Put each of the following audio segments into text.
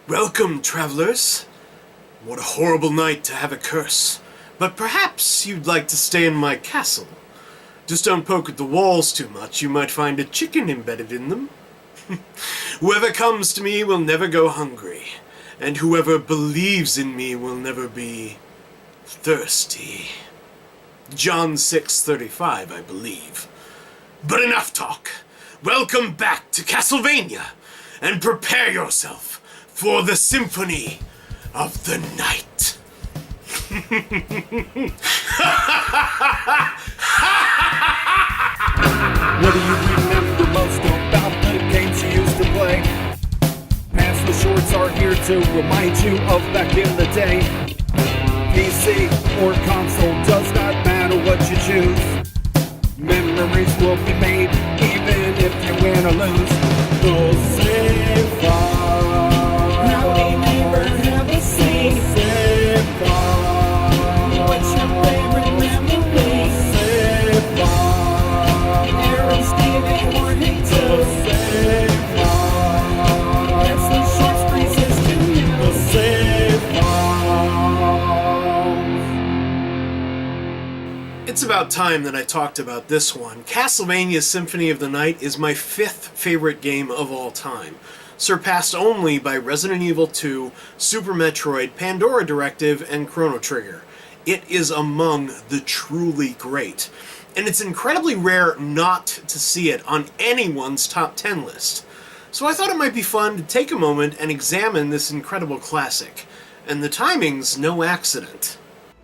Welcome, travelers. What a horrible night to have a curse. But perhaps you'd like to stay in my castle. Just don't poke at the walls too much, you might find a chicken embedded in them. Whoever comes to me will never go hungry, and whoever believes in me will never be thirsty. John 6:35, I believe. But enough talk. Welcome back to Castlevania, and prepare yourself for the Symphony of the Night. What do you remember most about the games you used to play? Past the shorts are here to remind you of back in the day. PC or console, does not matter what you choose. Memories will be made even if you win or lose. Go save file. Now we never have a save. Save file. What's your favorite memory? Save file. Aaron's giving warning to. Save file. That's the shorts phrases to you. The save file. It's about time that I talked about this one. Castlevania Symphony of the Night is my 5th favorite game of all time, surpassed only by Resident Evil 2, Super Metroid, Pandora Directive, and Chrono Trigger. It is among the truly great, and it's incredibly rare not to see it on anyone's top 10 list. So I thought it might be fun to take a moment and examine this incredible classic, and the timing's no accident.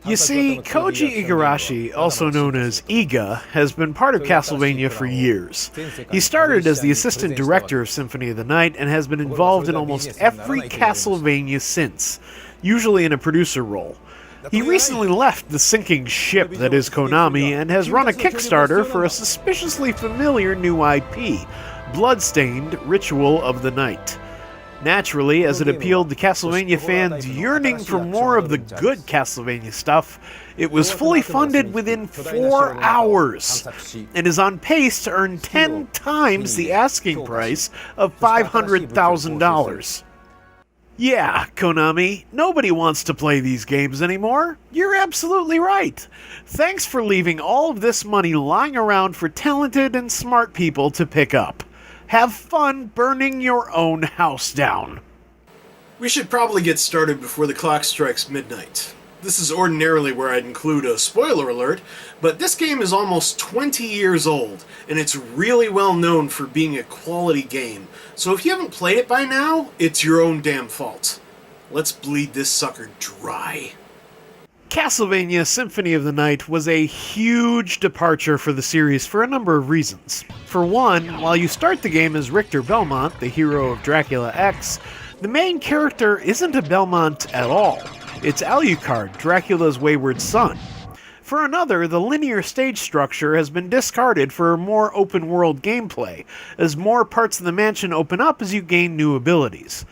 You see, Koji Igarashi, also known as Iga, has been part of Castlevania for years. He started as the assistant director of Symphony of the Night and has been involved in almost every Castlevania since, usually in a producer role. He recently left the sinking ship that is Konami and has run a Kickstarter for a suspiciously familiar new IP, Bloodstained: Ritual of the Night. Naturally, as it appealed to Castlevania fans yearning for more of the good Castlevania stuff, it was fully funded within 4 hours, and is on pace to earn 10 times the asking price of $500,000. Yeah, Konami, nobody wants to play these games anymore. You're absolutely right. Thanks for leaving all of this money lying around for talented and smart people to pick up. Have fun burning your own house down. We should probably get started before the clock strikes midnight. This is ordinarily where I'd include a spoiler alert, but this game is almost 20 years old, and it's really well known for being a quality game, so if you haven't played it by now, it's your own damn fault. Let's bleed this sucker dry. Castlevania Symphony of the Night was a huge departure for the series for a number of reasons. For one, while you start the game as Richter Belmont, the hero of Dracula X, the main character isn't a Belmont at all. It's Alucard, Dracula's wayward son. For another, the linear stage structure has been discarded for more open-world gameplay, as more parts of the mansion open up as you gain new abilities.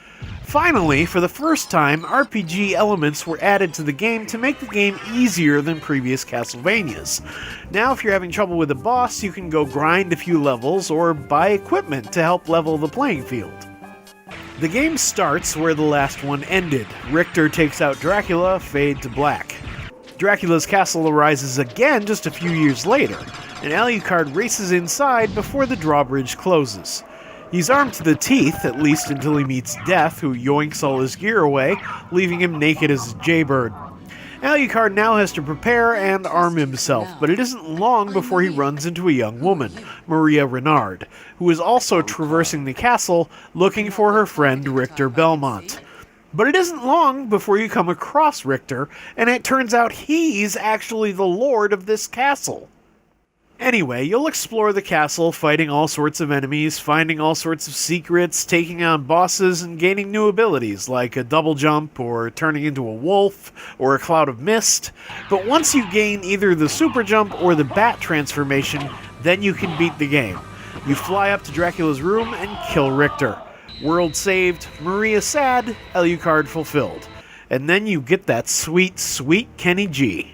Finally, for the first time, RPG elements were added to the game to make the game easier than previous Castlevanias. Now, if you're having trouble with a boss, you can go grind a few levels or buy equipment to help level the playing field. The game starts where the last one ended. Richter takes out Dracula, fade to black. Dracula's castle arises again just a few years later, and Alucard races inside before the drawbridge closes. He's armed to the teeth, at least until he meets Death, who yoinks all his gear away, leaving him naked as a jaybird. Alucard now has to prepare and arm himself, but it isn't long before he runs into a young woman, Maria Renard, who is also traversing the castle looking for her friend Richter Belmont. But it isn't long before you come across Richter, and it turns out he's actually the lord of this castle. Anyway, you'll explore the castle, fighting all sorts of enemies, finding all sorts of secrets, taking on bosses, and gaining new abilities, like a double jump, or turning into a wolf, or a cloud of mist. But once you gain either the super jump or the bat transformation, then you can beat the game. You fly up to Dracula's room and kill Richter. World saved, Maria sad, Alucard fulfilled. And then you get that sweet, sweet Kenny G.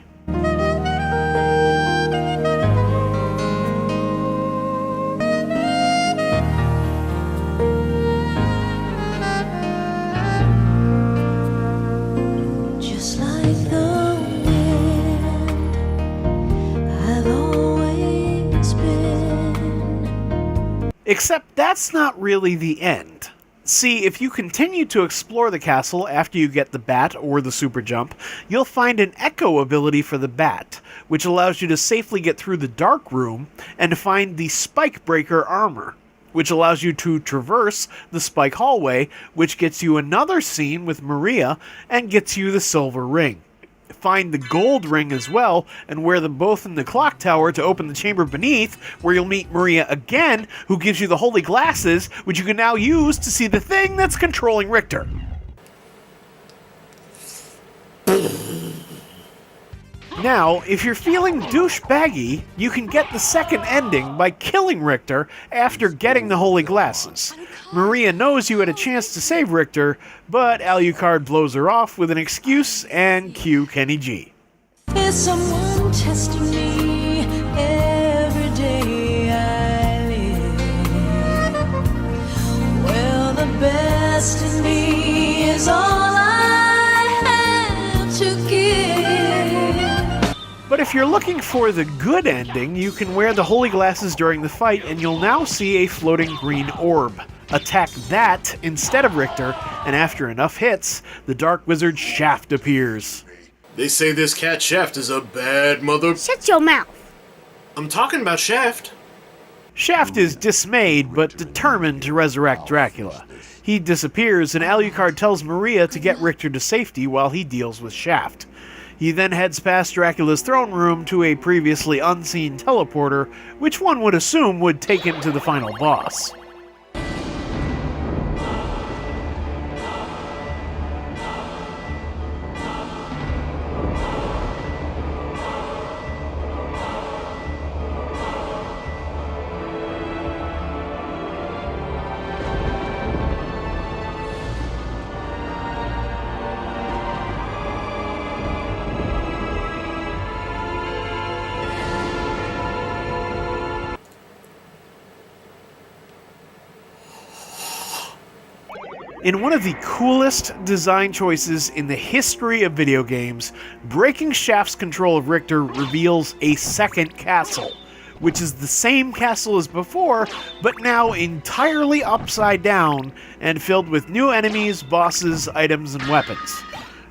Except that's not really the end. See, if you continue to explore the castle after you get the bat or the super jump, you'll find an echo ability for the bat, which allows you to safely get through the dark room and find the spike breaker armor, which allows you to traverse the spike hallway, which gets you another scene with Maria and gets you the silver ring. Find the gold ring as well, and wear them both in the clock tower to open the chamber beneath, where you'll meet Maria again, who gives you the holy glasses, which you can now use to see the thing that's controlling Richter. Now, if you're feeling douchebaggy, you can get the second ending by killing Richter after getting the holy glasses. Maria knows you had a chance to save Richter, but Alucard blows her off with an excuse and cue Kenny G. Is someone testing me every day I live? Well, the best in me is all I have to give. But if you're looking for the good ending, you can wear the holy glasses during the fight and you'll now see a floating green orb. Attack that instead of Richter, and after enough hits, the Dark Wizard Shaft appears. They say this cat Shaft is a bad mother... Shut your mouth. I'm talking about Shaft. Shaft is dismayed but determined to resurrect Dracula. He disappears and Alucard tells Maria to get Richter to safety while he deals with Shaft. He then heads past Dracula's throne room to a previously unseen teleporter, which one would assume would take him to the final boss. In one of the coolest design choices in the history of video games, breaking Shaft's control of Richter reveals a second castle, which is the same castle as before, but now entirely upside down and filled with new enemies, bosses, items, and weapons.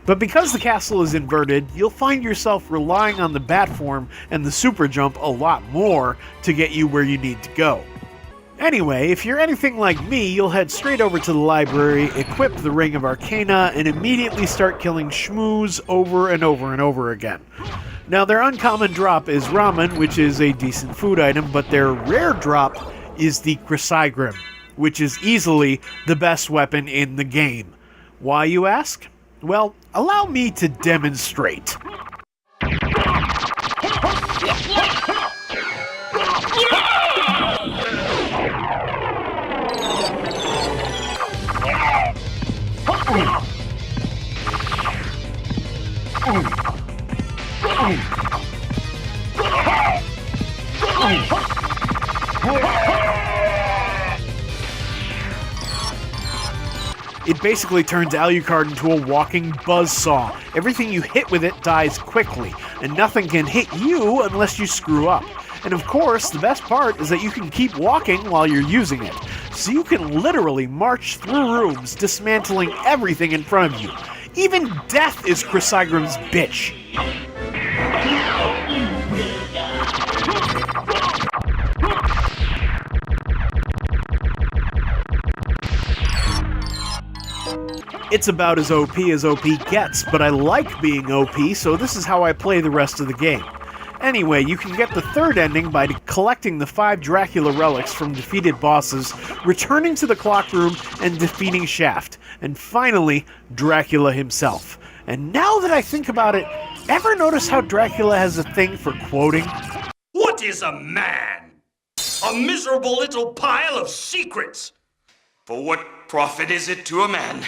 But because the castle is inverted, you'll find yourself relying on the bat form and the super jump a lot more to get you where you need to go. Anyway, if you're anything like me, you'll head straight over to the library, equip the Ring of Arcana, and immediately start killing shmoos over and over and over again. Now, their uncommon drop is ramen, which is a decent food item, but their rare drop is the Chrysagrim, which is easily the best weapon in the game. Why, you ask? Well, allow me to demonstrate. It basically turns Alucard into a walking buzzsaw. Everything you hit with it dies quickly, and nothing can hit you unless you screw up. And of course, the best part is that you can keep walking while you're using it. So you can literally march through rooms, dismantling everything in front of you. Even death is Chrysagrim's bitch. It's about as OP gets, but I like being OP, so this is how I play the rest of the game. Anyway, you can get the third ending by collecting the 5 Dracula relics from defeated bosses, returning to the clock room, and defeating Shaft, and finally, Dracula himself. And now that I think about it, ever notice how Dracula has a thing for quoting? What is a man? A miserable little pile of secrets. For what profit is it to a man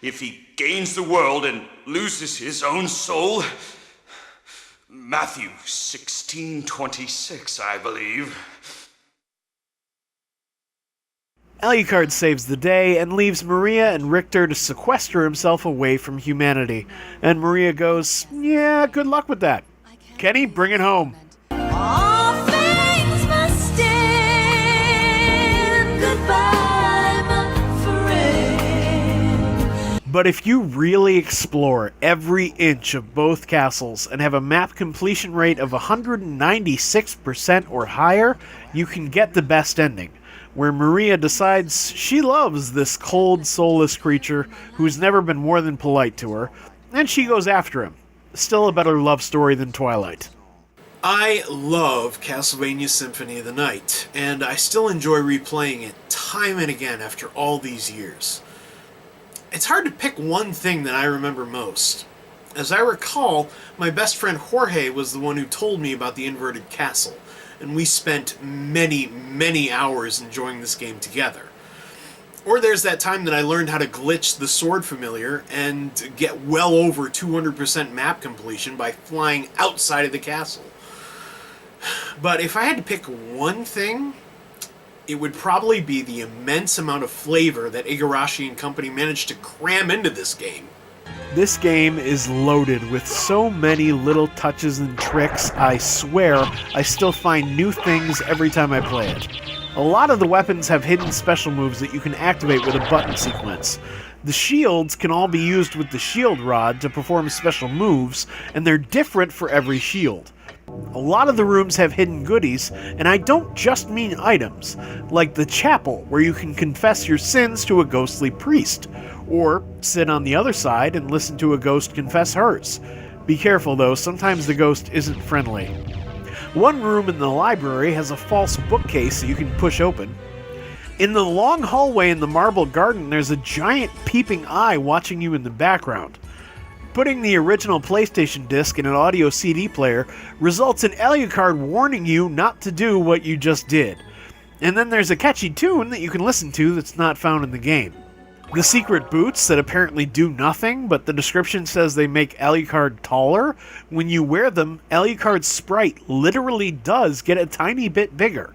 if he gains the world and loses his own soul? Matthew 16:26, I believe. Alucard saves the day and leaves Maria and Richter to sequester himself away from humanity. And Maria goes, yeah, good luck with that. Kenny, bring it home. All things must end. goodbye, my friend. But if you really explore every inch of both castles and have a map completion rate of 196% or higher, you can get the best ending, where Maria decides she loves this cold, soulless creature who's never been more than polite to her, and she goes after him. Still a better love story than Twilight. I love Castlevania Symphony of the Night, and I still enjoy replaying it time and again after all these years. It's hard to pick one thing that I remember most. As I recall, my best friend Jorge was the one who told me about the inverted castle, and we spent many, many hours enjoying this game together. Or there's that time that I learned how to glitch the sword familiar and get well over 200% map completion by flying outside of the castle. But if I had to pick one thing, it would probably be the immense amount of flavor that Igarashi and company managed to cram into this game. This game is loaded with so many little touches and tricks, I swear I still find new things every time I play it. A lot of the weapons have hidden special moves that you can activate with a button sequence. The shields can all be used with the shield rod to perform special moves, and they're different for every shield. A lot of the rooms have hidden goodies, and I don't just mean items, like the chapel, where you can confess your sins to a ghostly priest, or sit on the other side and listen to a ghost confess hers. Be careful though, sometimes the ghost isn't friendly. One room in the library has a false bookcase that you can push open. In the long hallway in the marble garden, there's a giant peeping eye watching you in the background. Putting the original PlayStation disc in an audio CD player results in Alucard warning you not to do what you just did. And then there's a catchy tune that you can listen to that's not found in the game. The secret boots that apparently do nothing, but the description says they make Alucard taller. When you wear them, Alucard's sprite literally does get a tiny bit bigger.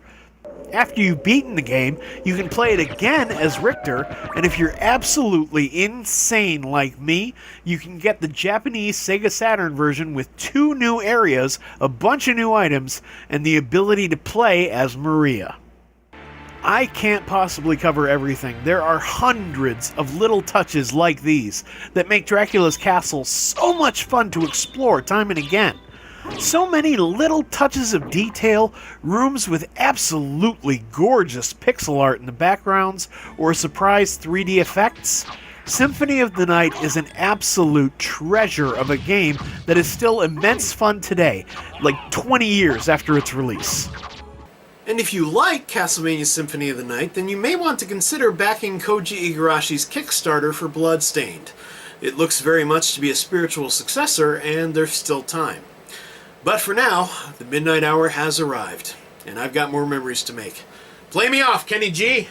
After you've beaten the game, you can play it again as Richter, and if you're absolutely insane like me, you can get the Japanese Sega Saturn version with 2 new areas, a bunch of new items, and the ability to play as Maria. I can't possibly cover everything. There are hundreds of little touches like these that make Dracula's castle so much fun to explore time and again. So many little touches of detail, rooms with absolutely gorgeous pixel art in the backgrounds, or surprise 3D effects. Symphony of the Night is an absolute treasure of a game that is still immense fun today, like 20 years after its release. And if you like Castlevania Symphony of the Night, then you may want to consider backing Koji Igarashi's Kickstarter for Bloodstained. It looks very much to be a spiritual successor, and there's still time. But for now, the midnight hour has arrived, and I've got more memories to make. Play me off, Kenny G!